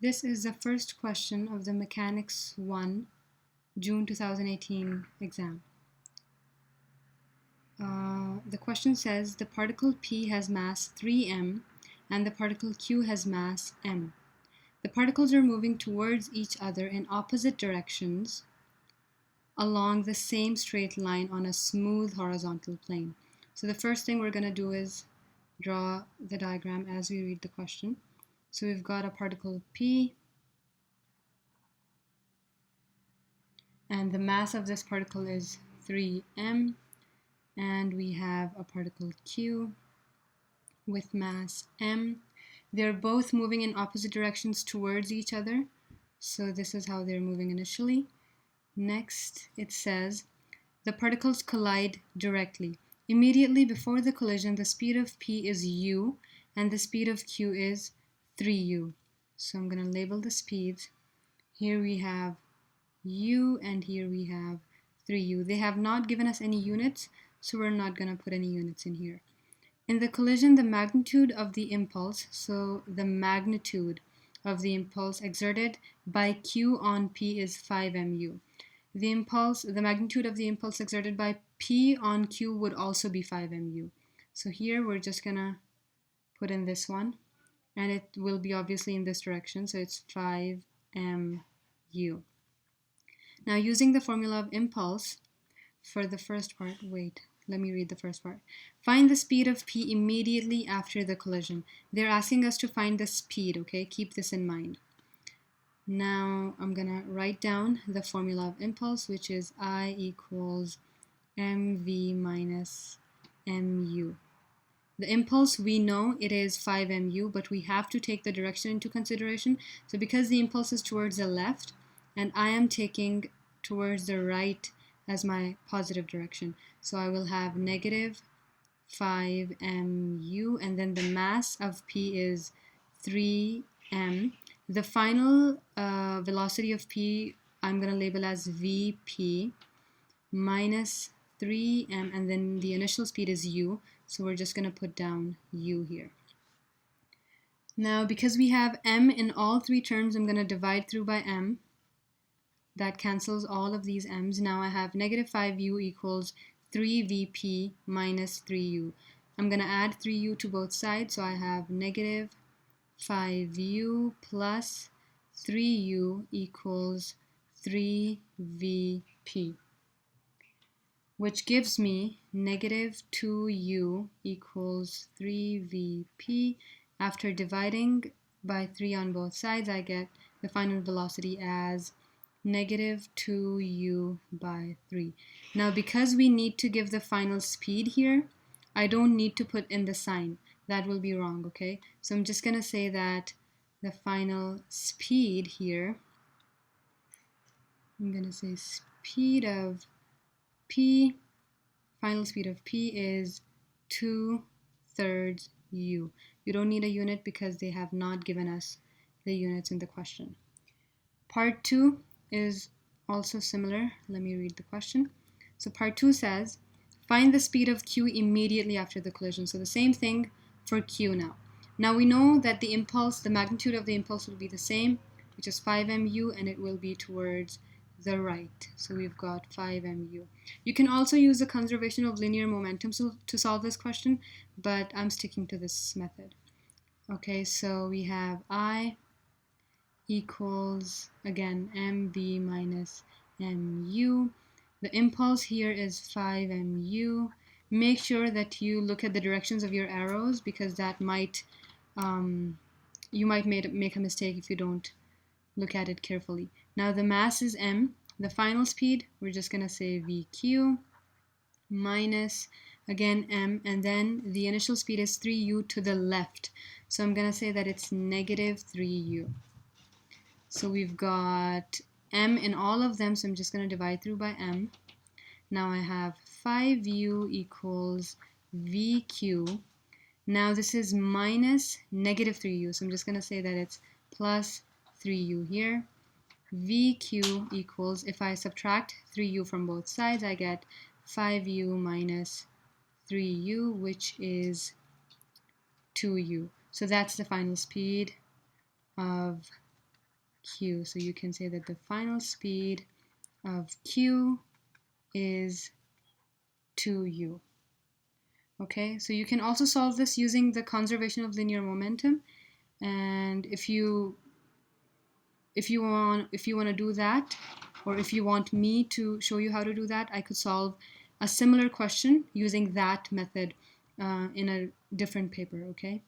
This is the first question of the Mechanics 1 June 2018 exam. The question says the particle P has mass 3m and the particle Q has mass m. The particles are moving towards each other in opposite directions along the same straight line on a smooth horizontal plane. So the first thing we're going to do is draw the diagram as we read the question. So we've got a particle P, and the mass of this particle is 3m, and we have a particle Q with mass m. They're both moving in opposite directions towards each other, so this is how they're moving initially. Next, it says the particles collide directly. Immediately before the collision, the speed of P is u and the speed of Q is 3u. So I'm going to label the speeds. Here we have u and here we have 3u. They have not given us any units, so we're not going to put any units in here. In the collision, the magnitude of the impulse, so the magnitude of the impulse exerted by Q on P is 5mu. The magnitude of the impulse exerted by P on Q would also be 5mu. So here we're just going to put in this one, and it will be obviously in this direction, so it's 5mu. Now, using the formula of impulse for the first part, let me read the first part. Find the speed of P immediately after the collision. They're asking us to find the speed, okay? Keep this in mind. Now, I'm going to write down the formula of impulse, which is I equals mv minus mu. The impulse, we know it is 5mu, but we have to take the direction into consideration. So because the impulse is towards the left, and I am taking towards the right as my positive direction, so I will have negative 5mu, and then the mass of P is 3m. The final velocity of P I'm going to label as Vp minus 3m, and then the initial speed is u, so we're just going to put down u here. Now, because we have m in all three terms, I'm going to divide through by m. That cancels all of these m's. Now I have negative 5u equals 3vp minus 3u. I'm going to add 3u to both sides, so I have negative 5u plus 3u equals 3vp, which gives me negative 2u equals 3vp. After dividing by 3 on both sides, I get the final velocity as negative 2u by 3. Now, because we need to give the final speed here, I don't need to put in the sign. That will be wrong, okay? So I'm just going to say that the final speed here, I'm going to say speed of P, final speed of P is 2/3 u. You don't need a unit because they have not given us the units in the question. Part 2 is also similar. Let me read the question. So part 2 says, find the speed of Q immediately after the collision. So the same thing for Q now. Now we know that the impulse, the magnitude of the impulse will be the same, which is 5mu, and it will be towards the right. So we've got 5mu. You can also use the conservation of linear momentum to solve this question, but I'm sticking to this method. Okay, so we have I equals, again, mv minus mu. The impulse here is 5mu. Make sure that you look at the directions of your arrows, because that might, you might make a mistake if you don't look at it carefully. Now the mass is m. The final speed, we're just going to say vq minus, again, m, and then the initial speed is 3u to the left. So I'm going to say that it's negative 3u. So we've got m in all of them, so I'm just going to divide through by m. Now I have 5u equals vq. Now this is minus negative 3u, so I'm just going to say that it's plus 3u here. vq equals, if I subtract 3u from both sides, I get 5u minus 3u, which is 2u. So that's the final speed of q. So you can say that the final speed of q is 2u. Okay, so you can also solve this using the conservation of linear momentum. And if you want to do that, or if you want me to show you how to do that, I could solve a similar question using that method in a different paper. Okay.